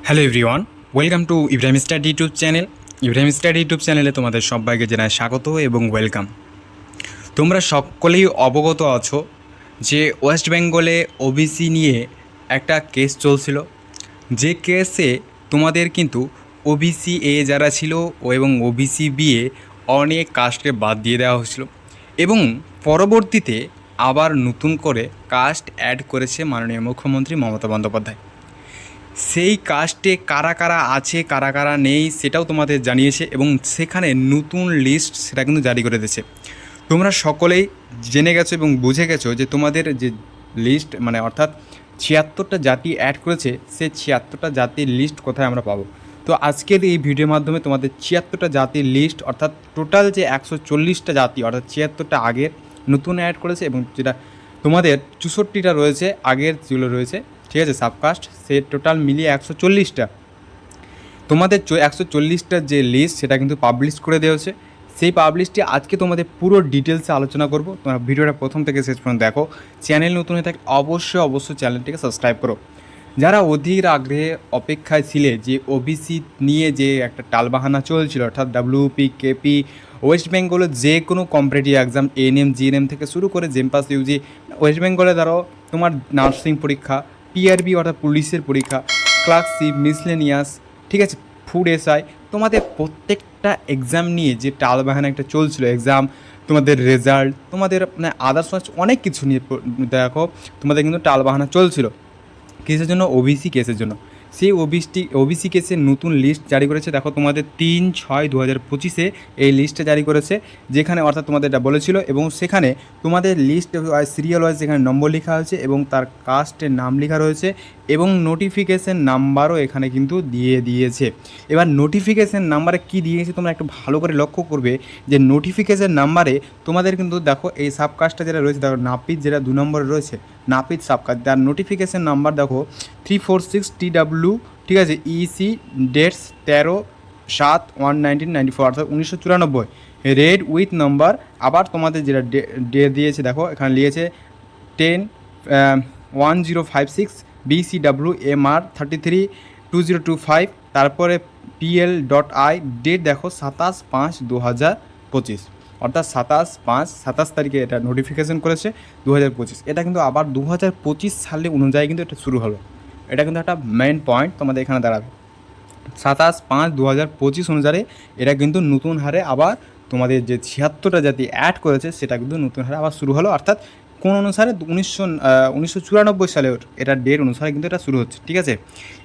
Hello everyone, welcome to Ibrahim study YouTube channel. Ibrahim study YouTube চ্যানেলে তোমাদের সবাইকে জানাই স্বাগত এবং ওয়েলকাম। তোমরা সকলেই অবগত আছো যে ওয়েস্ট বেঙ্গলে ওবিসি নিয়ে একটা কেস চলছিল, যে কেসে তোমাদের কিন্তু ওবিসি এ যারা ছিল এবং ওবিসি বি এ অনেক কাস্টকে বাদ দিয়ে দেওয়া হয়েছিল এবং পরবর্তীতে আবার নতুন করে কাস্ট অ্যাড করেছে মাননীয় মুখ্যমন্ত্রী মমতা বন্দ্যোপাধ্যায়। সেই কাস্টে কারা কারা আছে কারা কারা নেই সেটাও তোমাদের জানিয়েছে এবং সেখানে নতুন লিস্ট সেটা কিন্তু জারি করে দিয়েছে। তোমরা সকলেই জেনে গেছো এবং বুঝে গেছো যে তোমাদের যে লিস্ট মানে অর্থাৎ ৭৬টা জাতি অ্যাড করেছে, সেই ৭৬টা জাতির লিস্ট কোথায় আমরা পাবো। তো আজকের এই ভিডিওর মাধ্যমে তোমাদের ৭৬টা জাতির লিস্ট অর্থাৎ টোটাল যে ১৪০টা জাতি অর্থাৎ ৭৬টা আগের নতুন অ্যাড করেছে এবং যেটা তোমাদের ৬৪টা রয়েছে আগের যেগুলো রয়েছে, ঠিক আছে, সাবকাস্ট, সে টোটাল মিলিয়ে ১৪০টা। তোমাদের ১৪০টার যে লিস্ট সেটা কিন্তু পাবলিশ করে দেওয়া হয়েছে। সেই পাবলিশটি আজকে তোমাদের পুরো ডিটেলসে আলোচনা করব। তোমরা ভিডিওটা প্রথম থেকে শেষ পর্যন্ত দেখো। চ্যানেল নতুন হয়ে থাকে অবশ্যই চ্যানেলটিকে সাবস্ক্রাইব করো। যারা অধীর আগ্রহে অপেক্ষায় ছিলে যে ওবিসি নিয়ে যে একটা টালবাহানা চলছিল, অর্থাৎ ডাব্লিউপি কেপি ওয়েস্ট বেঙ্গলের যে কোনো কম্পিটিটিভ এক্সাম এএনএম জিএনএম থেকে শুরু করে জেমপাস ইউজি, ওয়েস্ট বেঙ্গলে ধরো তোমার নার্সিং পরীক্ষা, পিআরবি অর্থাৎ পুলিশের পরীক্ষা, ক্লার্কশিপ, মিসলেনিয়াস, ঠিক আছে, ফুড এসআই, তোমাদের প্রত্যেকটা এক্সাম নিয়ে যে টালবাহানা একটা চলছিল, এক্সাম, তোমাদের রেজাল্ট, তোমাদের মানে আদার্স অনেক কিছু নিয়ে দেখো তোমাদের কিন্তু টালবাহানা চলছিল। কেসের জন্য ওবিসি কেসের জন্য সেই ওবিসি কেসের নতুন লিস্ট জারি করেছে। দেখো তোমাদের ৩/৬/২০২৫ এই লিস্টটা জারি করেছে, যেখানে অর্থাৎ তোমাদের এটা বলেছিল এবং সেখানে তোমাদের লিস্ট সিরিয়াল ওয়াইজ এখানে নম্বর লেখা হয়েছে এবং তার কাস্টের নাম লেখা রয়েছে এবং নোটিফিকেশান নাম্বারও এখানে কিন্তু দিয়ে দিয়েছে। এবার নোটিফিকেশান নাম্বারে কি দিয়েছে তোমরা একটু ভালো করে লক্ষ্য করবে যে নোটিফিকেশান নাম্বারে তোমাদের কিন্তু দেখো এই সাবকাস্টটা যেটা রয়েছে, দেখো নাপিত যেটা ২ নম্বরে রয়েছে, নাপিত সাবকাস্ট, তার নোটিফিকেশান নাম্বার দেখো 346TW, ঠিক আছে, ইসি ডেটস 13/7/1994 অর্থাৎ 1994, রেড উইথ নাম্বার। আবার তোমাদের যেটা ডে দিয়েছে দেখো এখানে লিখেছে 10/1056 BCWMR 33/2025, তারপরে PL.I ডেট দেখো 27/5/2025 অর্থাৎ 27/5 তারিখে এটা নোটিফিকেশন করেছে 2025। এটা কিন্তু আবার 2025 সালে অনুযায়ী কিন্তু এটা শুরু হলো। এটা কিন্তু একটা মেইন পয়েন্ট তোমাদের এখানে দাঁড়াবে। 27/5/2025 অনুযায়ী এটা কিন্তু নতুন হারে আবার তোমাদের যে ৭৬টা জাতি অ্যাড করেছে সেটা কিন্তু নতুন হারে আবার শুরু হলো, অর্থাৎ কোন অনুসারে 1994 সালের এটা ডেট অনুসারে কিন্তু এটা শুরু হচ্ছে, ঠিক আছে।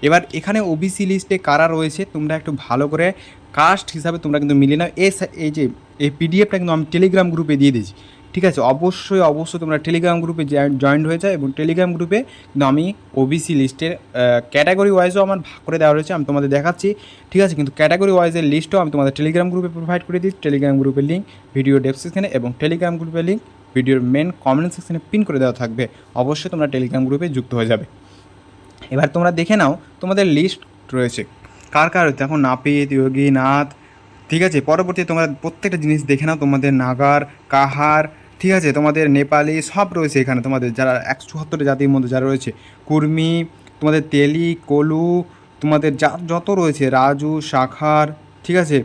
এবার এখানে ওবিসি লিস্টে কারা রয়েছে তোমরা একটু ভালো করে কাস্ট হিসাবে তোমরা কিন্তু মিলিয়ে নাও। এই যে এই পিডিএফটা কিন্তু আমি টেলিগ্রাম গ্রুপে দিয়ে দিয়েছি, ঠিক আছে। অবশ্যই তোমরা টেলিগ্রাম গ্রুপে জয়েন্ট হয়ে যায় এবং টেলিগ্রাম গ্রুপে কিন্তু আমি ওবিসি লিস্টের ক্যাটাগরি ওয়াইজও আমার ভাগ করে দেওয়া রয়েছে, আমি তোমাদের দেখাচ্ছি, ঠিক আছে। কিন্তু ক্যাটাগরি ওয়াইজের লিস্টও আমি তোমাদের টেলিগ্রাম গ্রুপে প্রোভাইড করে দিচ্ছি। টেলিগ্রাম গ্রুপের লিঙ্ক ভিডিও ডেসক্রিপশনে এবং টেলিগ্রাম গ্রুপের লিঙ্ক ভিডিওর মেন কমেন্ট সেকশনে পিন করে দেওয়া থাকবে। অবশ্যই তোমরা টেলিগ্রাম গ্রুপে যুক্ত হয়ে যাবে। এবার তোমরা দেখে নাও তোমাদের লিস্ট রয়েছে কার কার রয়েছে। এখন নাপিত, যোগী, নাথ, ঠিক আছে। পরবর্তীতে তোমরা প্রত্যেকটা জিনিস দেখে নাও, তোমাদের নাগার, কাহার, ঠিক আছে, তোমাদের নেপালি সব রয়েছে এখানে। তোমাদের যারা ১৭৪ জাতির মধ্যে যারা রয়েছে, কুর্মি, তোমাদের তেলি, কলু, তোমাদের যত রয়েছে, রাজু, শাখার, ঠিক আছে,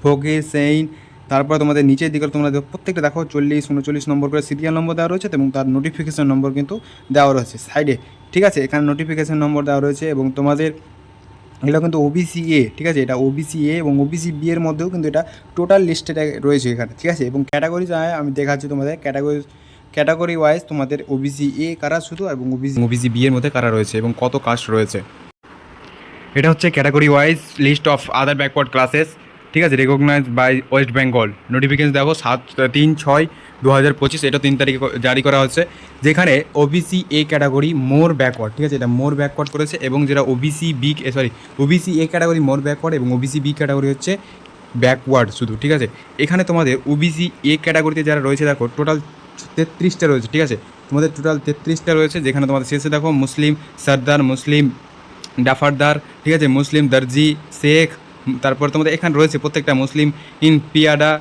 ভোগে, সেইন, তারপরে তোমাদের নিচের দিকে তোমরা প্রত্যেকটা দেখো 40, 39 নম্বর করে সিরিয়াল নম্বর দেওয়া রয়েছে এবং তার নোটিফিকেশান নম্বর কিন্তু দেওয়া রয়েছে সাইডে, ঠিক আছে। এখানে নোটিফিকেশান নম্বর দেওয়া রয়েছে এবং তোমাদের এগুলো কিন্তু ওবিসি এ, ঠিক আছে, এটা ওবিসি এ এবং ওবিসি বি এর মধ্যেও কিন্তু এটা টোটাল লিস্টেড রয়েছে এখানে, ঠিক আছে। এবং ক্যাটাগরি আমি দেখাচ্ছি তোমাদের ক্যাটাগরি ওয়াইজ তোমাদের ওবিসি এ কারা শুধু এবং ওবিসি বি এর মধ্যে কারা রয়েছে এবং কত কাস্ট রয়েছে। এটা হচ্ছে category wise list of other backward classes, ঠিক আছে, recognise by West Bengal. Notification দেখো 3/6/2025, এটা 3 তারিখে জারি করা হচ্ছে, যেখানে OBC A category more backward, ঠিক আছে, এটা মোর ব্যাকওয়ার্ড করেছে এবং যেটা OBC A category more backward এবং ওবিসি বি ক্যাটাগরি হচ্ছে ব্যাকওয়ার্ড শুধু, ঠিক আছে। এখানে তোমাদের ওবিসি এ ক্যাটাগরিতে যারা রয়েছে দেখো টোটাল 33টা রয়েছে, ঠিক আছে, তোমাদের টোটাল 33টা রয়েছে, যেখানে তোমাদের শেষে দেখো মুসলিম সর্দার, মুসলিম ডাফারদার, ঠিক আছে, মুসলিম দর্জি, শেখ, তারপর তোমাদের এখানে রয়েছে প্রত্যেকটা মুসলিম ইন পিয়াডা,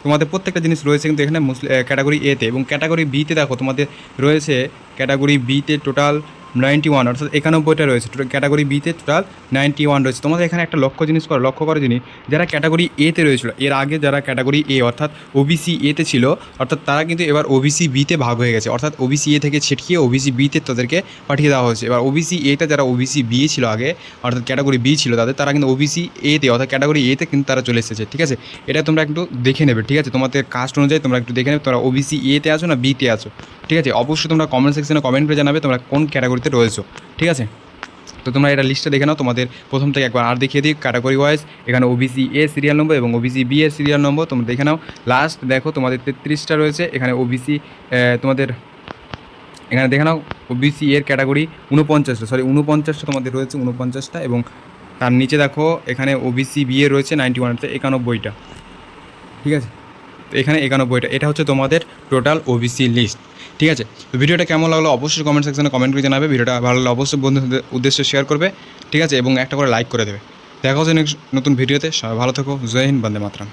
তোমাদের প্রত্যেকটা জিনিস রয়েছে কিন্তু এখানে ক্যাটাগরি এতে। এবং ক্যাটাগরি বিতে দেখো তোমাদের রয়েছে ক্যাটাগরি বিতে টোটাল 91, অর্থাৎ 91টা রয়েছে। টোটাল ক্যাটাগরি বিতে টোটাল 91 রয়েছে। তোমাদের এখানে একটা লক্ষ্য করো জিনিস, যারা ক্যাটাগরি এতে রয়েছিল এর আগে, যারা ক্যাটাগরি এ অর্থাৎ ওবিসি এতে ছিল, অর্থাৎ তারা কিন্তু এবার ওবিসি বিতে ভাগ হয়ে গেছে, অর্থাৎ ওবিসি এ থেকে ছিটকিয়ে ওবিসি বিতে তাদেরকে পাঠিয়ে দেওয়া হয়েছে। এবার ওবিসি এটা যারা ওবিসি বি ছিল আগে, অর্থাৎ ক্যাটাগরি বি ছিল তাদের, তারা কিন্তু ওবিসি এতে অর্থাৎ ক্যাটাগরি এতে কিন্তু তারা চলে এসেছে। ঠিক আছে, এটা তোমরা একটু দেখে নেবে। ঠিক আছে, তোমাদের কাস্ট অনুযায়ী তোমরা একটু দেখে নেবে তোমরা ওবিসি এতে আছো না বিতে আছো। ঠিক আছে, অবশ্যই তোমরা কমেন্ট সেকশনে কমেন্ট করে জানাবে তোমরা কোন ক্যাটাগরিতে রয়েছো। ঠিক আছে, তো তোমরা এটা লিস্টটা দেখে নাও। তোমাদের প্রথম থেকে একবার আর দেখিয়ে দিই ক্যাটাগরি ওয়াইজ। এখানে ওবিসি এ সিরিয়াল নম্বর এবং ওবিসি বি এর সিরিয়াল নম্বর তোমরা দেখে নাও। লাস্ট দেখো তোমাদের 33টা রয়েছে। এখানে ওবিসি তোমাদের এখানে দেখে নাও ওবিসি এর ক্যাটাগরি 49টা তোমাদের রয়েছে 49টা, এবং তার নিচে দেখো এখানে ওবিসি বি এ রয়েছে 91তে 91টা। ঠিক আছে, তো এখানে 91টা, এটা হচ্ছে তোমাদের টোটাল ওবিসি লিস্ট। ঠিক আছে, তো ভিডিওটা কেমন লাগলো অবশ্যই কমেন্ট সেকশনে কমেন্ট করে জানাবে। ভিডিওটা ভালো লাগলে অবশ্যই বন্ধুদের উদ্দেশ্যে শেয়ার করবে। ঠিক আছে, এবং একটা করে লাইক করে দেবে। দেখা হচ্ছে নেক্সট নতুন ভিডিওতে। সবাই ভালো থেকো। জয় হিন্দ, বন্দে মাতরম।